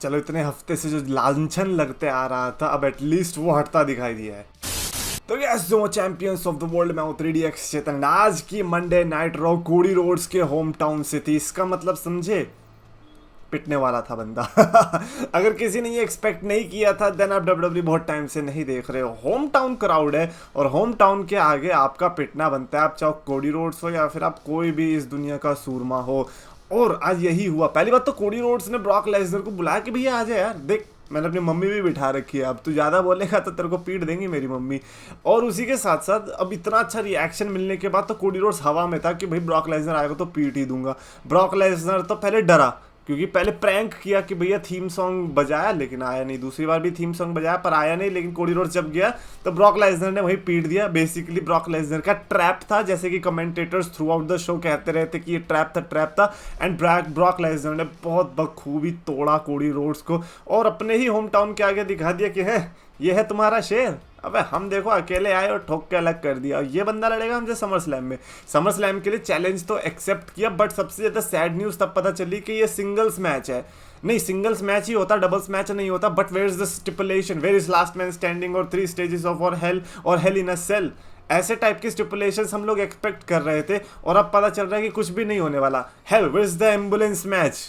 चलो इतने हफ्ते से जो लांछन लगते आ रहा था अब एटलीस्ट वो हटता दिखाई दिया है। तो यस जो चैंपियंस ऑफ द वर्ल्ड में 3DX चेतन आज की Monday night raw Cody Rhodes के होम टाउन से थी। इसका मतलब समझे, पिटने वाला था बंदा। अगर किसी ने ये एक्सपेक्ट नहीं किया था देन आप WWE बहुत टाइम से नहीं देख रहे हो। होम टाउन क्राउड है और होम टाउन के आगे आपका पिटना बनता है, आप चाहे कोडी रोड्स हो या फिर आप कोई भी इस दुनिया का सूरमा हो। और आज यही हुआ। पहली बात तो कोडी रोड्स ने ब्रॉक लेसनर को बुलाया कि भैया आ जाए यार, देख मैंने अपनी मम्मी भी बिठा रखी है, अब तू ज़्यादा बोलेगा तो तेरे को पीट देंगी मेरी मम्मी। और उसी के साथ साथ अब इतना अच्छा रिएक्शन मिलने के बाद तो कोडी रोड्स हवा में था कि भाई ब्रॉक लेसनर आएगा तो पीट ही दूंगा। ब्रॉक लेसनर तो पहले डरा क्योंकि पहले प्रैंक किया कि भैया थीम सॉन्ग बजाया लेकिन आया नहीं, दूसरी बार भी थीम सॉन्ग बजाया पर आया नहीं, लेकिन कोडी रोड्स जब गया तो ब्रॉक लेसनर ने वही पीट दिया। बेसिकली ब्रॉक लेसनर का ट्रैप था, जैसे कि commentators through out the show कहते रहते कि ये ट्रैप था एंड ब्रॉक लेसनर ने बहुत बखूबी तोड़ा कोडी रोड्स को और अपने ही होम टाउन के आगे दिखा दिया कि है ये है तुम्हारा शेर, अबे हम देखो अकेले आए और ठोक के अलग कर दिया। ये बंदा लड़ेगा हमसे समर स्लैम में। समर स्लैम के लिए चैलेंज तो एक्सेप्ट किया बट सबसे ज़्यादा सैड न्यूज़ तब पता चली कि ये सिंगल्स मैच है। नहीं सिंगल्स मैच ही होता, डबल्स मैच नहीं होता। But where is the stipulation, where is last man standing और 3 स्टेजेस ऑफ और हेल इन अ सेल। ऐसे टाइप के स्टिपुलेशंस हम लोग एक्सपेक्ट कर रहे थे और अब पता चल रहा है कि कुछ भी नहीं होने वाला। Hell where is the ambulance match,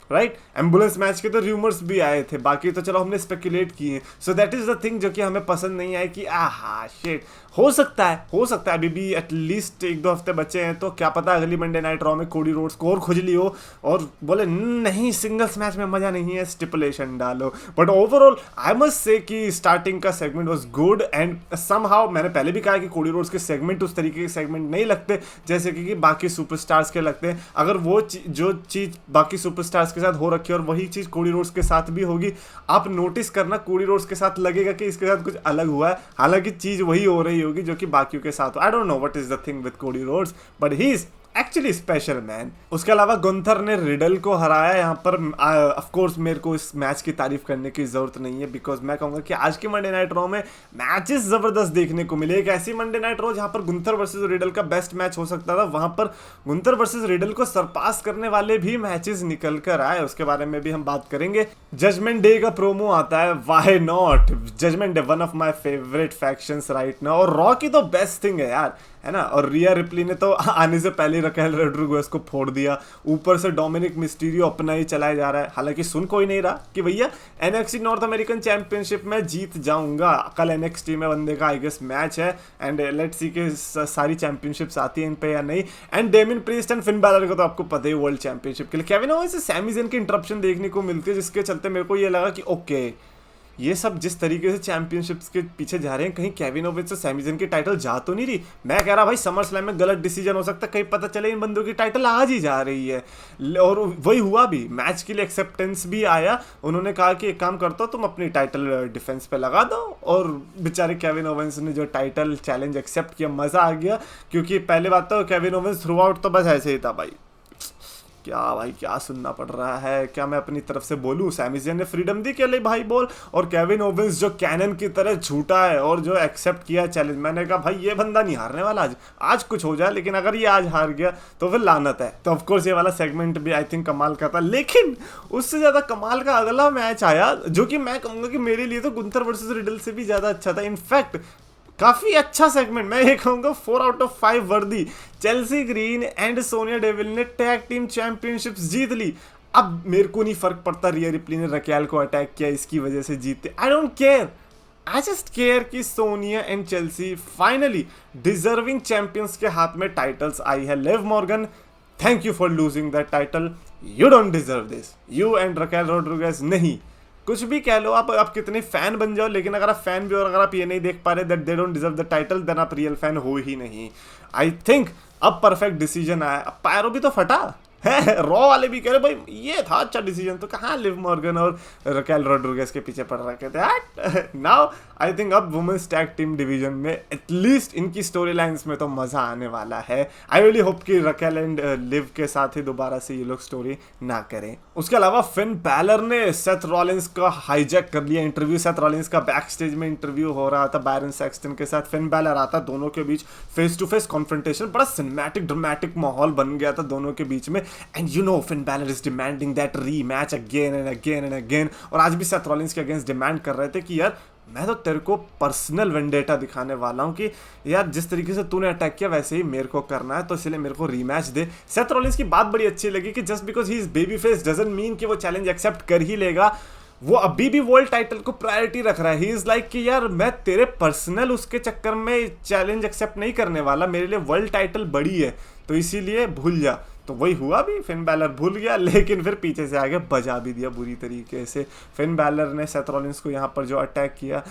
right ambulance match के तो रूमर्स भी आए थे, बाकी तो चलो हमने स्पेकुलेट किए। So that is the thing जो कि हमें पसंद नहीं आया कि आहा शिट। हो सकता है अभी भी एटलीस्ट 1-2 हफ्ते बचे हैं तो क्या पता अगली मंडे नाइट रॉ में कोडी रोड्स को और खुजली हो और बोले नहीं सिंगल्स मैच में मजा नहीं है, स्टिपुलेशन डालो। But overall I must say कि स्टार्टिंग का segment was good and somehow मैंने पहले भी कहा कि कोडी रोड्स के सेगमेंट उस तरीके के सेगमेंट नहीं लगते जैसे कि बाकी सुपरस्टार्स के लगते हैं। अगर वो जो चीज़ बाकी सुपरस्टार्स के साथ हो रखी है और वही चीज़ कोडी रोड्स के साथ भी होगी, आप नोटिस करना कोडी रोड्स के साथ लगेगा कि इसके साथ कुछ अलग हुआ है, हालांकि चीज़ वही हो रही होगी जो कि बाकियों के साथ। I don't know what is the thing with Cody Rhodes but he is actually special man. उसके अलावा गुंथर ने रिडल को हराया। यहाँ पर ऑफ कोर्स मेरे को इस मैच की तारीफ करने की जरूरत नहीं है बिकॉज मैं कहूँगा कि आज की मंडे नाइट रॉ में मैचेस जबरदस्त देखने को मिले। एक ऐसी मंडे नाइट रॉ जहाँ पर गुंथर वर्सेस रिडल का बेस्ट मैच हो सकता था, वहाँ पर गुंथर वर्सेस रिडल को सरपास करने वाले भी मैचेस निकल कर आए, उसके बारे में भी हम बात करेंगे। जजमेंट डे का प्रोमो आता है, why not. Judgment day one of my favourite factions right now और रॉ की तो बेस्ट थिंग है यार, है ना। और रिया रिप्ली ने तो आने से पहले रकेल रोड्रिगेज को फोड़ दिया, ऊपर से डोमिनिक मिस्टीरियो अपना ही चलाया जा रहा है। हालांकि सुन कोई नहीं रहा कि भैया NXT नॉर्थ अमेरिकन चैंपियनशिप में जीत जाऊंगा। कल NXT में बंदे का आई गेस मैच है एंड लेट्स सी के सारी चैंपियनशिप्स आती हैं इन पे या नहीं। And डेमिन priest and Finn Balor को तो आपको पता ही वर्ल्ड चैंपियनशिप के लिए केविन ओवेंस से सैमी ज़ेन की इंटरप्शन देखने को मिलती है, जिसके चलते मेरे को ये लगा कि ओके ये सब जिस तरीके से चैंपियनशिप्स के पीछे जा रहे हैं, कहीं केविन ओवेंस से सैमी ज़ेन की टाइटल जा तो नहीं रही। मैं कह रहा भाई समर स्लैम में गलत डिसीजन हो सकता है, कहीं पता चले इन बंदों की टाइटल आज ही जा रही है। और वही हुआ भी, मैच के लिए एक्सेप्टेंस भी आया। उन्होंने कहा कि एक काम करता हो तुम अपनी टाइटल डिफेंस पे लगा दो, और बेचारे केविन ओवेंस ने जो टाइटल चैलेंज एक्सेप्ट किया, मज़ा आ गया। क्योंकि पहले बात तो केविन ओवेंस थ्रू आउट तो बस ऐसे ही था भाई, क्या सुनना पड़ रहा है, क्या मैं अपनी तरफ से बोलूँ। सैमी ज़ेन ने फ्रीडम दी कि ले भाई बोल, और केविन ओवेंस जो कैनन की तरह झूठा है और जो एक्सेप्ट किया चैलेंज। मैंने कहा भाई ये बंदा नहीं हारने वाला, आज कुछ हो जाए, लेकिन अगर ये आज हार गया तो फिर लानत है। तो ऑफकोर्स ये वाला सेगमेंट भी आई थिंक कमाल का था, लेकिन उससे ज़्यादा कमाल का अगला मैच आया जो कि मैं कहूँगा कि मेरे लिए तो गुंथर वर्सेस रिडल से भी ज़्यादा अच्छा था। इनफैक्ट काफ़ी अच्छा सेगमेंट, मैं ये कहूँगा 4 आउट ऑफ 5 वर्दी। Chelsea Green and Sonya Deville ने टैग टीम चैंपियनशिप्स जीत ली। अब मेरे को नहीं फर्क पड़ता रिया रिप्ली ने रकेल को अटैक किया इसकी वजह से जीते, I don't care. I just care कि Sonya and Chelsea finally deserving champions के हाथ में टाइटल्स आई है। Liv Morgan, thank you for losing that title, you don't deserve this, you and Raquel Rodriguez नहीं। कुछ भी कह लो आप कितने फैन बन जाओ, लेकिन अगर आप फैन भी और अगर आप ये नहीं देख पा रहे that they don't deserve the title, then आप रियल फैन हो ही नहीं। आई थिंक अब परफेक्ट डिसीजन आया। अब पैरो भी तो फटा है, रॉ वाले भी कह रहे भाई ये था अच्छा डिसीजन, तो कहाँ लिव मॉर्गन और रकेल रोड्रिगेज के पीछे पड़ रखे थे। नाउ आई थिंक अब वुमेन्स टैग टीम डिवीजन में एटलीस्ट इनकी स्टोरी लाइन्स में तो मज़ा आने वाला है। आई रियली होप कि रकेल एंड लिव के साथ ही दोबारा से ये लोग स्टोरी ना करें। उसके अलावा फिन बैलर ने सेथ रॉलिंस का हाईजैक कर लिया इंटरव्यू। सेथ रॉलिंस का बैक स्टेज में इंटरव्यू हो रहा था बैरन सैक्सटन के साथ, फिन बैलर आता, दोनों के बीच फेस टू फेस कॉन्फ्रंटेशन, बड़ा सिनेमैटिक ड्रामेटिक माहौल बन गया था दोनों के बीच में। And you know Finn Balor is demanding that rematch again and again and again. और आज भी सेथ रॉलिंस के अगेंस्ट डिमांड कर रहे थे कि यार मैं तो तेरे को पर्सनल वेंडेटा दिखाने वाला हूँ कि यार जिस तरीके से तूने अटैक किया वैसे ही मेरे को करना है, तो इसलिए मेरे को रीमैच दे। सेथ रॉलिंस की बात बड़ी अच्छी लगी कि just because he is baby face doesn't mean कि वो चैलेंज एक्सेप्ट कर ही लेगा। वो अभी भी वर्ल्ड टाइटल को प्रायोरिटी रख रहा है। ही इज लाइक कि यार मैं तेरे पर्सनल उसके चक्कर में चैलेंज एक्सेप्ट नहीं करने वाला, मेरे लिए वर्ल्ड टाइटल बड़ी है, तो इसीलिए भूल जा। तो वही हुआ भी, फिन बैलर भूल गया, लेकिन फिर पीछे से आगे बजा भी दिया बुरी तरीके से। फिन बैलर ने सेथ रॉलिंस को यहाँ पर जो अटैक किया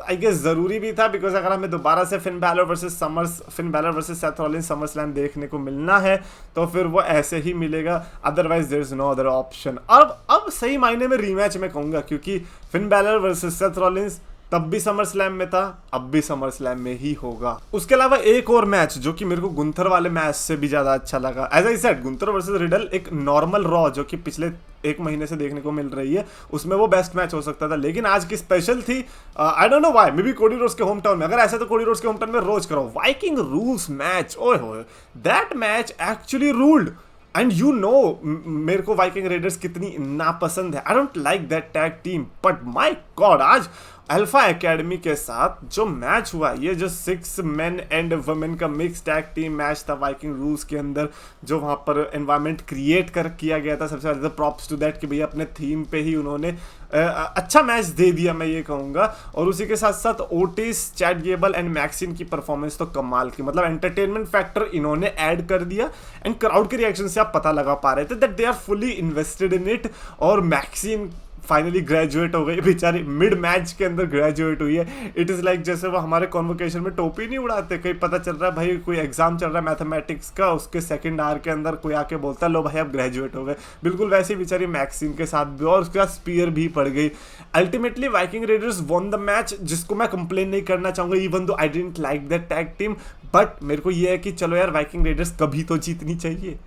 आई गेस ज़रूरी भी था, बिकॉज अगर हमें दोबारा से fin Balor versus Seth Rollins summer slam देखने को मिलना है तो फिर वो ऐसे ही मिलेगा, otherwise there is no other option. अब सही मायने में रीमैच में कहूँगा, क्योंकि Finn Balor versus Seth Rollins तब भी समर स्लैम में था, अब भी समर स्लैम में ही होगा। उसके अलावा एक और मैच जो कि मेरे को गुंथर वाले मैच से भी ज्यादा अच्छा लगा, as I said Gunther versus Riddle एक नॉर्मल रॉ जो कि पिछले एक महीने से देखने को मिल रही है, उसमें वो बेस्ट मैच हो सकता था, लेकिन आज की स्पेशल थी। I don't know why, may be Cody Rhodes के होम टाउन में, अगर ऐसा तो कोडी रोड्स के होम टाउन में रोज करो वाइकिंग रूल्स मैच। ओए होए, that match actually ruled. And you know मेरे को वाइकिंग रेडर्स कितनी नापसंद है, I don't like that tag team, but my God आज अल्फा एकेडमी के साथ जो मैच हुआ, ये जो 6 मेन एंड वुमेन का मिक्स टैग टीम मैच था वाइकिंग रूल्स के अंदर, जो वहाँ पर एनवायरनमेंट क्रिएट किया गया था, सबसे पहले तो प्रॉप्स टू दैट कि भैया अपने थीम पे ही उन्होंने अच्छा मैच दे दिया, मैं ये कहूँगा। और उसी के साथ साथ Otis, Chad Gable and Maxxine की परफॉर्मेंस तो कमाल की, मतलब एंटरटेनमेंट फैक्टर इन्होंने ऐड कर दिया। एंड क्राउड के रिएक्शन से आप पता लगा पा रहे थे that they are fully invested in it. और मैक्सिन फाइनली ग्रेजुएट हो गई बेचारी, मिड मैच के अंदर ग्रेजुएट हुई है। इट इज़ लाइक जैसे वो हमारे कॉन्वोकेशन में टोपी नहीं उड़ाते, कहीं पता चल रहा है भाई कोई एग्जाम चल रहा है मैथमेटिक्स का, उसके सेकंड आवर के अंदर कोई आके बोलता है लो भाई आप ग्रेजुएट हो गए, बिल्कुल वैसे ही बेचारी मैक्सिन के साथ भी, और उसके बाद स्पीयर भी पड़ गई। Ultimately Viking readers one the match, जिसको मैं कंप्लेन नहीं करना चाहूँगा, even though I didn't like that tag team, but मेरे को ये है कि चलो यार वाइकिंग रेडर्स कभी तो जीतनी चाहिए।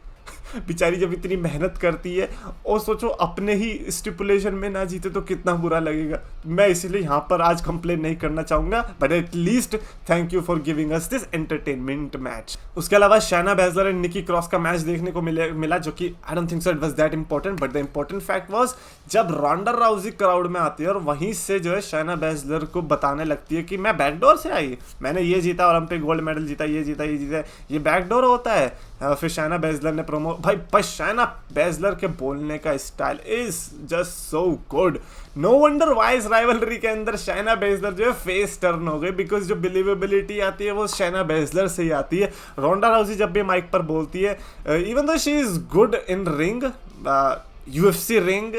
बेचारी जब इतनी मेहनत करती है और सोचो अपने ही स्टिपुलेशन में ना जीते तो कितना बुरा लगेगा। मैं इसलिए यहाँ पर आज कंप्लेन नहीं करना चाहूँगा, but at least thank you for giving us this entertainment match. उसके अलावा Shayna Baszler and Nikki Cross का मैच देखने को मिला जो कि I don't think so it was that important, but the important fact was जब रॉन्डा राउजी क्राउड में आती है और वहीं से जो है शायना बैजलर को बताने लगती है कि मैं बैकडोर से आई, मैंने ये जीता, ओलंपिक गोल्ड मेडल जीता, ये जीता, ये बैकडोर होता है। फिर शायना बैजलर ने प्रोमो, भाई शायना बैजलर के बोलने का style is just so good. No wonder why इस राइवलरी के अंदर शायना बैजलर जो है फेस टर्न हो गई, बिकॉज जो बिलीवेबिलिटी आती है वो शायना बैजलर से ही आती है। रोंडा राउजी जब भी माइक पर बोलती है, even though she is good in ring, UFC ring,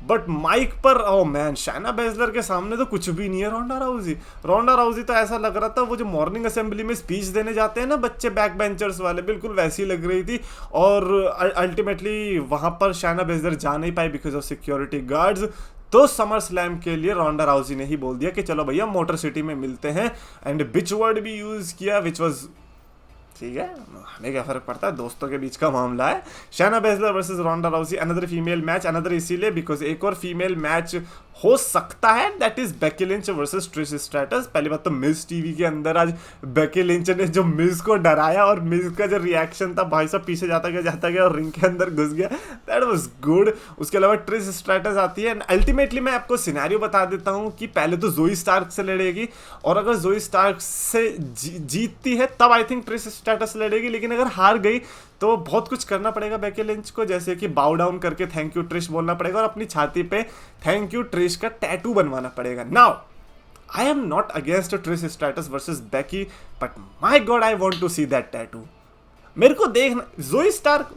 but mic पर ओ मैन शायना बैजलर के सामने तो कुछ भी नहीं है रोंडा राउजी तो ऐसा लग रहा था वो जो मॉर्निंग असेंबली में स्पीच देने जाते हैं ना बच्चे बैक बेंचर्स वाले, बिल्कुल वैसी लग रही थी। और अल्टीमेटली वहां पर शायना बैजलर जा नहीं पाई बिकॉज ऑफ सिक्योरिटी गार्ड्स। तो समर स्लैम के लिए रोंडा राउजी ने ही बोल दिया कि चलो भैया मोटर सिटी में मिलते हैं, एंड बिच वर्ड भी यूज किया विच वॉज ठीक है, हमें क्या फर्क पड़ता है, दोस्तों के बीच का मामला है। Shayna Baszler versus Ronda Rousey, another female match, another इसीलिए बिकॉज एक और फीमेल मैच हो सकता है, that is Becky Lynch versus Trish Stratus. पहली बात तो मिज टीवी के अंदर आज बेकी लिंच ने जो मिज को डराया और मिज का जो रिएक्शन था, भाई साहब पीछे जाता गया और रिंग के अंदर घुस गया, दैट वाज गुड। उसके अलावा ट्रिश स्ट्रैटस आती है, अल्टीमेटली मैं आपको सिनेरियो बता देता हूँ कि पहले तो जोई स्टार्क से लड़ेगी, और अगर जोई स्टार्क से जीतती है तब आई थिंक ट्रिश स्ट्रैटस लड़ेगी, लेकिन अगर हार गई तो बहुत कुछ करना पड़ेगा बेकी लिंच को, जैसे कि बाउ डाउन करके थैंक यू ट्रिश बोलना पड़ेगा और अपनी छाती पे थैंक यू ट्रिश का टैटू बनवाना पड़ेगा। Now I am not against Trish Stratus versus Becky, but my god I want to see that tattoo. मेरे को देखना Zoey Stark,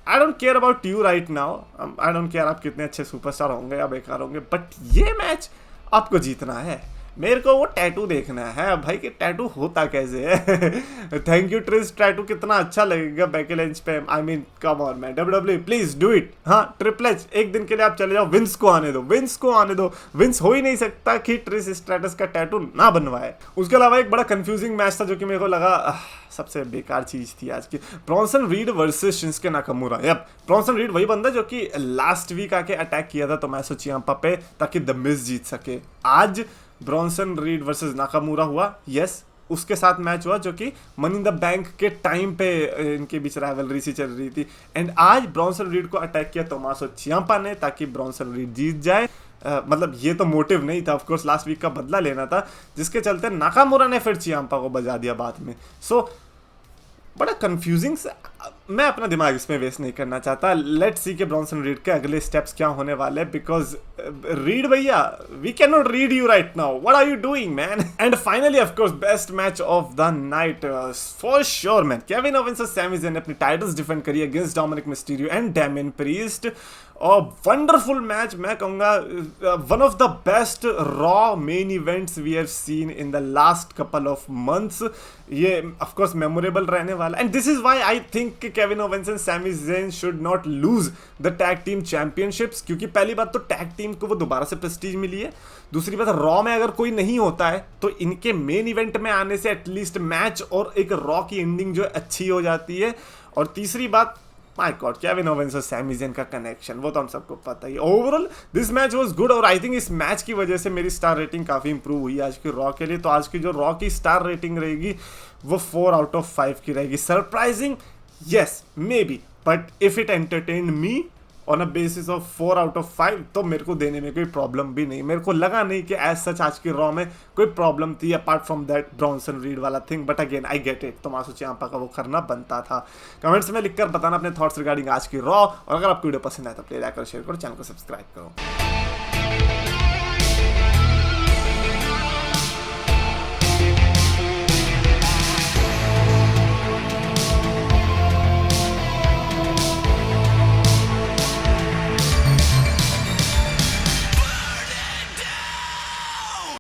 I don't care about you right now, I don't care आप कितने अच्छे superstar होंगे या बेकार होंगे, बट ये मैच आपको जीतना है, मेरे को वो टैटू देखना है भाई कि टैटू होता कैसे है। थैंक यू ट्रिश टैटू कितना अच्छा लगेगा बेकी लिंच पे, I mean come on man, WWE please do it. हाँ ट्रिपल एच एक दिन के लिए आप चले जाओ, विंस को आने दो, विंस हो ही नहीं सकता कि ट्रिश स्ट्रैटस का टैटू ना बनवाए। उसके अलावा एक बड़ा कंफ्यूजिंग मैच था जो कि मेरे को लगा सबसे बेकार चीज थी आज की, Bronson Reed versus Shinsuke Nakamura. Yup, Bronson Reed वही बंदा जो कि लास्ट वीक आके अटैक किया था तो मैं सोची यहाँ पे ताकि द मिज जीत सके। आज ब्रॉन्सन रीड वर्सेस नाकामुरा हुआ, यस उसके साथ मैच हुआ जो कि मनी इन द बैंक के टाइम पे इनके बीच राइवलरी सी चल रही थी। एंड आज ब्रॉन्सन रीड को अटैक किया टोमासो चियाम्पा ने ताकि ब्रॉन्सन रीड जीत जाए। मतलब ये तो मोटिव नहीं था, ऑफ कोर्स लास्ट वीक का बदला लेना था, जिसके चलते नाकामुरा ने फिर चियाम्पा को बजा दिया बाद में। सो बड़ा कंफ्यूजिंग मैं अपना दिमाग इसमें वेस्ट नहीं करना चाहता। लेट्स सी के ब्रॉन्सन रीड के अगले स्टेप्स क्या होने वाले हैं, बिकॉज रीड भैया we can not read you right now, what are you doing man. And finally of course best match of the night for sure man, Kevin Owens और Sami Zayn ने अपनी titles defend करी against Dominik Mysterio and Damian Priest. और wonderful match, मैं कहूँगा one of the best Raw main events we have seen in the last couple of months. ये of course memorable रहने वाला, and this is why I think कि Kevin Owens and Sami Zayn should not lose the tag team championships. क्योंकि पहली बात तो tag team को वो दोबारा से प्रेस्टीज मिली है, दूसरी बात रॉ में अगर कोई नहीं होता है तो इनके मेन इवेंट में आने से एटलीस्ट मैच और एक रॉ की एंडिंग जो अच्छी हो जाती है। और तीसरी बात, माय गॉड, केविन ओवेंस और सैमी ज़ेन का कनेक्शन, वो तो हम सबको पता ही। Overall this match was good, और आई थिंक इस मैच की वजह से मेरी स्टार रेटिंग काफ़ी इंप्रूव हुई आज की रॉ के लिए। तो आज की जो रॉ की स्टार रेटिंग रहेगी वो 4 आउट ऑफ 5 की रहेगी। Surprising, yes may be, but if it entertain me on a basis of 4 out of 5 तो मेरे को देने में कोई प्रॉब्लम भी नहीं। मेरे को लगा नहीं कि एज सच आज की रॉ में कोई प्रॉब्लम थी apart from that Bronson Reed वाला thing. But again I get it, Tommaso Ciampa का वो करना बनता था। कमेंट्स में लिखकर बताना अपने थॉट्स रिगार्डिंग आज की रॉ, और अगर आपको वीडियो पसंद आए तो प्लीज लाइक और शेयर करो, चैनल को सब्सक्राइब करो।